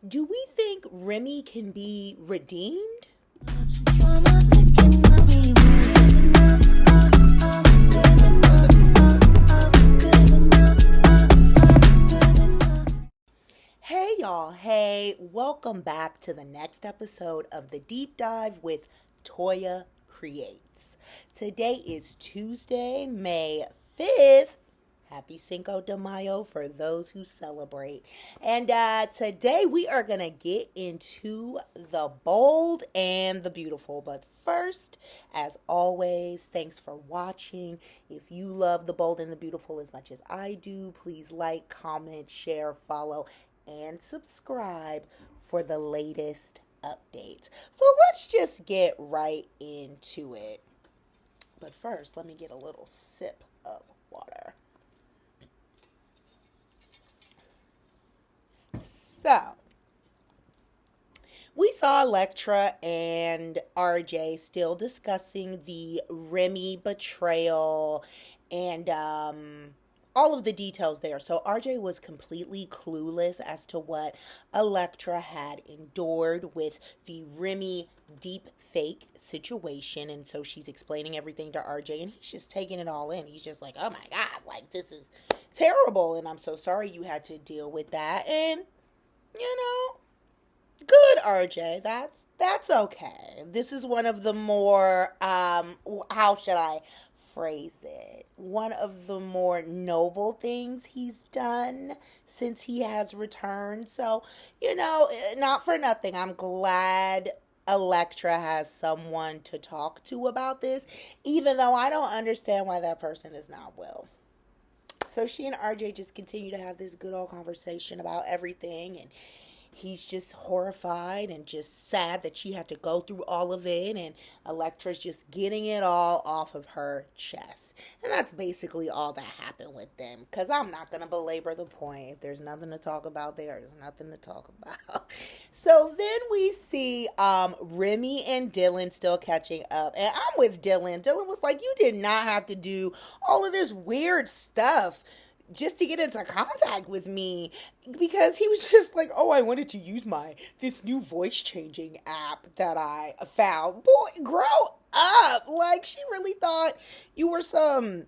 Do we think Remy can be redeemed? Hey y'all, hey, welcome back to the next episode of the Deep Dive with Toya Creates. Today is Tuesday, May 5th. Happy Cinco de Mayo for those who celebrate. And today we are going to get into the bold and the beautiful. But first, as always, thanks for watching. If you love the bold and the beautiful as much as I do, please like, comment, share, follow, and subscribe for the latest updates. So let's just get right into it. But first, let me get a little sip of water. So, we saw Electra and RJ still discussing the Remy betrayal and all of the details there. So RJ was completely clueless as to what Electra had endured with the Remy deep fake situation. And so she's explaining everything to RJ and he's just taking it all in. He's just like, oh my God, like this is terrible. And I'm so sorry you had to deal with that. And, you know, good, RJ. That's okay. This is one of the more how should I phrase it? One of the more noble things he's done since he has returned. So, you know, not for nothing. I'm glad Electra has someone to talk to about this, even though I don't understand why that person is not Will. So she and RJ just continue to have this good old conversation about everything, and he's just horrified and just sad that she had to go through all of it, and Electra's just getting it all off of her chest. And that's basically all that happened with them, because I'm not going to belabor the point. If there's nothing to talk about there's nothing to talk about. So then we see Remy and Dylan still catching up, and I'm with Dylan. Dylan was like, you did not have to do all of this weird stuff just to get into contact with me, because he was just like, oh, I wanted to use this new voice changing app that I found. Boy, grow up. Like, she really thought you were some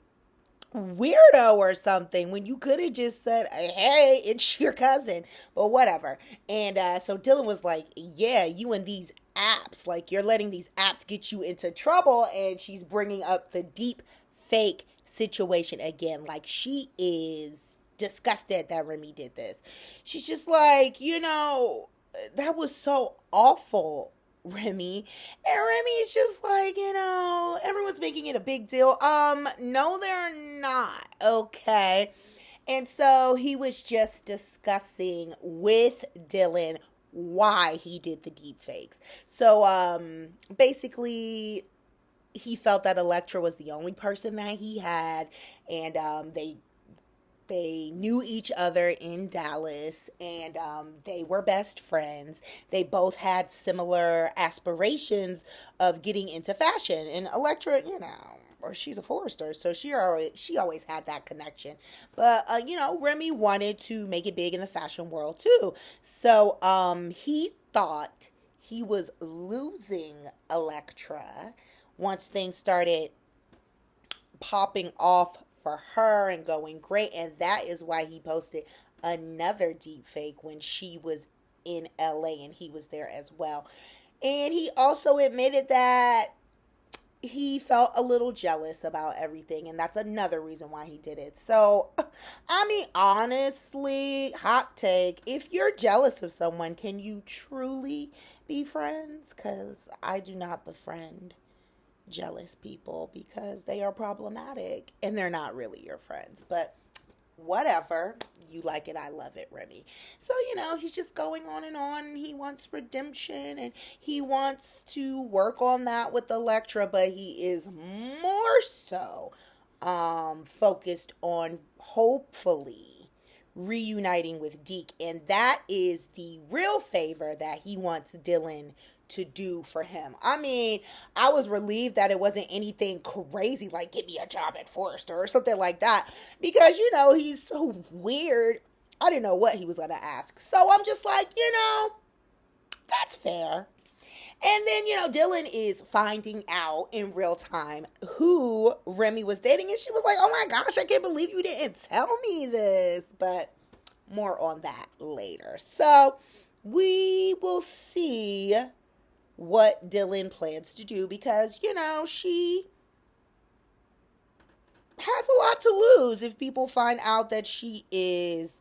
weirdo or something when you could have just said, hey, it's your cousin, but whatever. And so Dylan was like, yeah, you and these apps, like you're letting these apps get you into trouble. And she's bringing up the deep fake situation again. Like, she is disgusted that Remy did this. She's just like, you know, that was so awful, Remy. And Remy's just like, you know, everyone's making it a big deal. No, they're not. Okay. And so he was just discussing with Dylan why he did the deep fakes. So basically he felt that Electra was the only person that he had, and they knew each other in Dallas, and they were best friends. They both had similar aspirations of getting into fashion, and Electra, you know, or she's a Forester, so she always had that connection. But you know, Remy wanted to make it big in the fashion world too. So he thought he was losing Electra once things started popping off for her and going great. And that is why he posted another deep fake when she was in LA and he was there as well. And he also admitted that he felt a little jealous about everything, and that's another reason why he did it. So, I mean, honestly, hot take, if you're jealous of someone, can you truly be friends? Because I do not befriend jealous people because they are problematic and they're not really your friends. But whatever, you like it, I love it, Remy. So, you know, he's just going on and on, and he wants redemption and he wants to work on that with Electra, but he is more so focused on hopefully reuniting with Deke, and that is the real favor that he wants Dylan to do for him. I mean, I was relieved that it wasn't anything crazy like get me a job at Forrester or something like that, because, you know, he's so weird I didn't know what he was going to ask. So I'm just like, that's fair. And then, Dylan is finding out in real time who Remy was dating. And she was like, oh my gosh, I can't believe you didn't tell me this. But more on that later. So we will see what Dylan plans to do because, she has a lot to lose if people find out that she is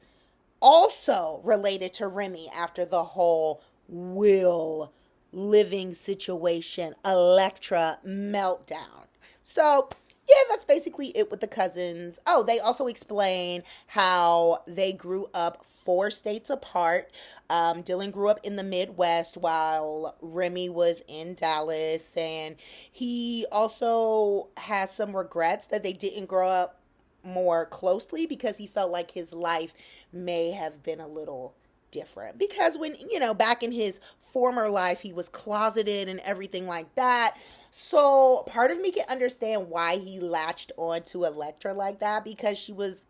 also related to Remy after the whole Will living situation, Electra meltdown. So, yeah, that's basically it with the cousins. Oh, they also explain how they grew up 4 states apart. Dylan grew up in the Midwest while Remy was in Dallas. And he also has some regrets that they didn't grow up more closely because he felt like his life may have been a little different because when back in his former life he was closeted and everything like that. So part of me can understand why he latched on to Electra like that because she was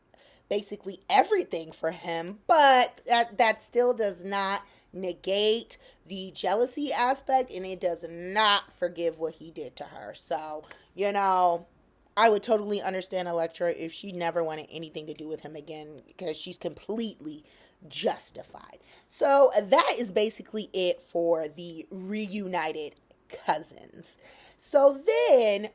basically everything for him, but that still does not negate the jealousy aspect, and it does not forgive what he did to her. So I would totally understand Electra if she never wanted anything to do with him again because she's completely justified. So that is basically it for the reunited cousins. So then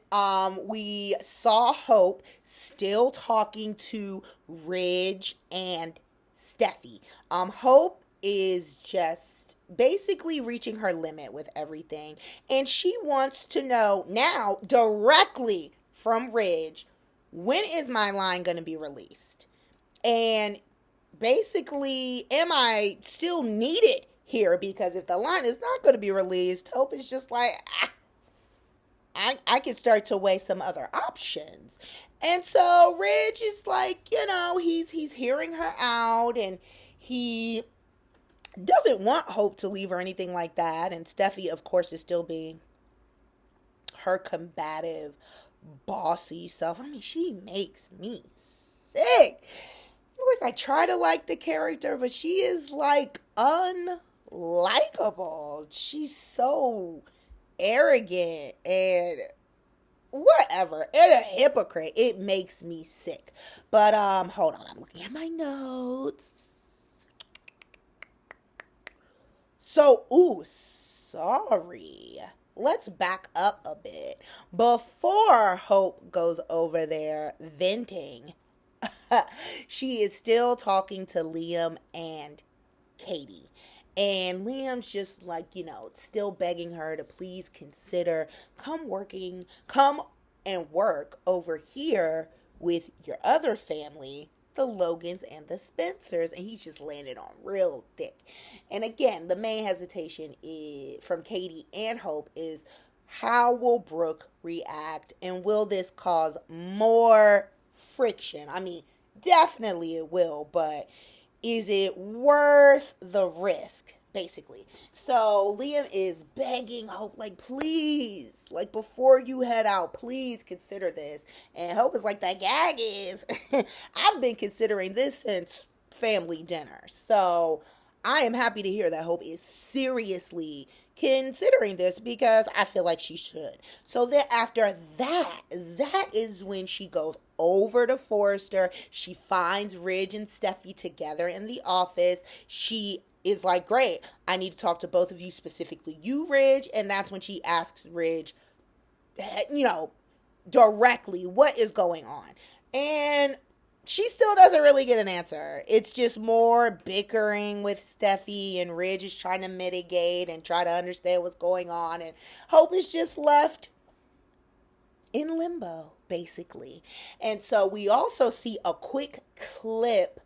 we saw Hope still talking to Ridge and Steffi. Hope is just basically reaching her limit with everything, and she wants to know now directly from Ridge, when is my line going to be released? And basically, am I still needed here? Because if the line is not going to be released, Hope is just like, I could start to weigh some other options. And so Ridge is like, he's hearing her out, and he doesn't want Hope to leave or anything like that. And Steffi, of course, is still being her combative, bossy self. I mean, she makes me sick. Like, I try to like the character, but she is like unlikable. She's so arrogant and whatever, and a hypocrite. It makes me sick. But hold on, I'm looking at my notes. So, sorry. Let's back up a bit. Before Hope goes over there venting, she is still talking to Liam and Katie. And Liam's just like, still begging her to please consider come and work over here with your other family, the Logans and the Spencers. And he's just landed on real thick. And again, the main hesitation from Katie and Hope is, how will Brooke react? And will this cause more friction? I mean, definitely it will, but is it worth the risk, basically? So Liam is begging Hope, like, please, like, before you head out, please consider this. And Hope is like, the gag is, I've been considering this since family dinner. So I am happy to hear that Hope is seriously considering this because I feel like she should. So then after that is when she goes over to Forrester. She finds Ridge and Steffi together in the office. She is like, great, I need to talk to both of you, specifically you, Ridge. And that's when she asks Ridge, directly, what is going on? And she still doesn't really get an answer. It's just more bickering with Steffi, and Ridge is trying to mitigate and try to understand what's going on. And Hope is just left in limbo, basically. And so we also see a quick clip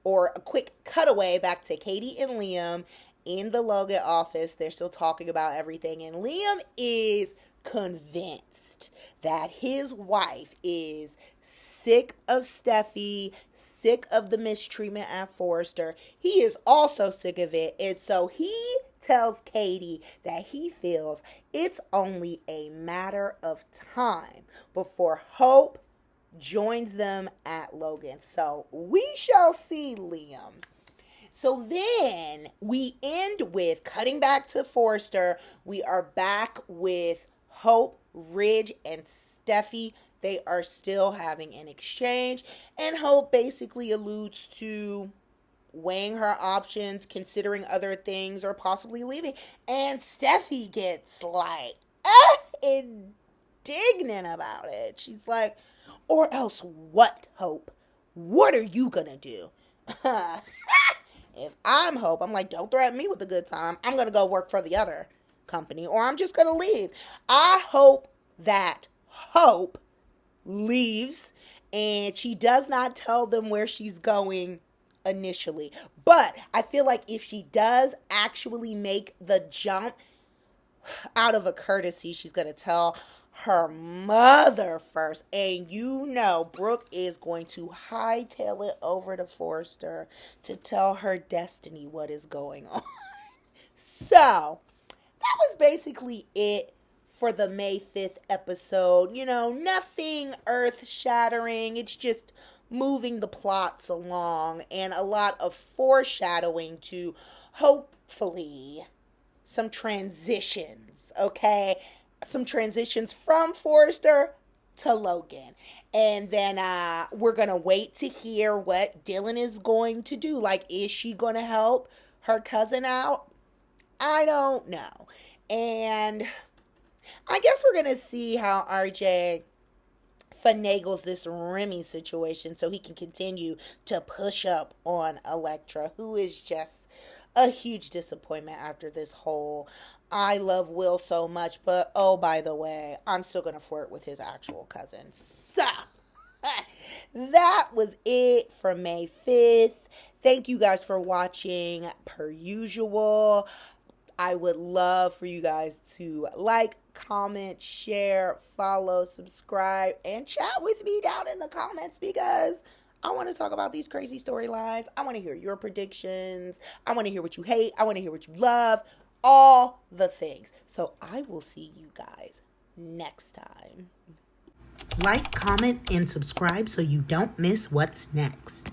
or a quick cutaway back to Katie and Liam in the Logan office. They're still talking about everything. And Liam is convinced that his wife is sick of Steffi, sick of the mistreatment at Forrester. He is also sick of it. And so he tells Katie that he feels it's only a matter of time before Hope joins them at Logan. So we shall see, Liam. So then we end with cutting back to Forrester. We are back with Hope, Ridge, and Steffi. They are still having an exchange, and Hope basically alludes to weighing her options, considering other things, or possibly leaving. And Steffi gets like indignant about it. She's like, or else what, Hope? What are you gonna do? If I'm Hope, I'm like, don't threaten me with a good time. I'm gonna go work for the other company, or I'm just gonna leave. I hope that Hope leaves and she does not tell them where she's going initially. But I feel like if she does actually make the jump, out of a courtesy, she's going to tell her mother first. And you know, Brooke is going to hightail it over to Forrester to tell her Destiny what is going on. So, that was basically it for the May 5th episode. You know, nothing earth shattering. It's just moving the plots along and a lot of foreshadowing to hopefully some transitions, okay? Some transitions from Forrester to Logan. And then we're going to wait to hear what Dylan is going to do. Like, is she going to help her cousin out? I don't know. And I guess we're going to see how RJ finagles this Remy situation so he can continue to push up on Elektra, who is just a huge disappointment after this whole I love Will so much, but oh, by the way, I'm still going to flirt with his actual cousin. So, that was it for May 5th. Thank you guys for watching per usual. I would love for you guys to like, comment, share, follow, subscribe, and chat with me down in the comments because I want to talk about these crazy storylines. I want to hear your predictions. I want to hear what you hate. I want to hear what you love. All the things. So I will see you guys next time. Like, comment, and subscribe so you don't miss what's next.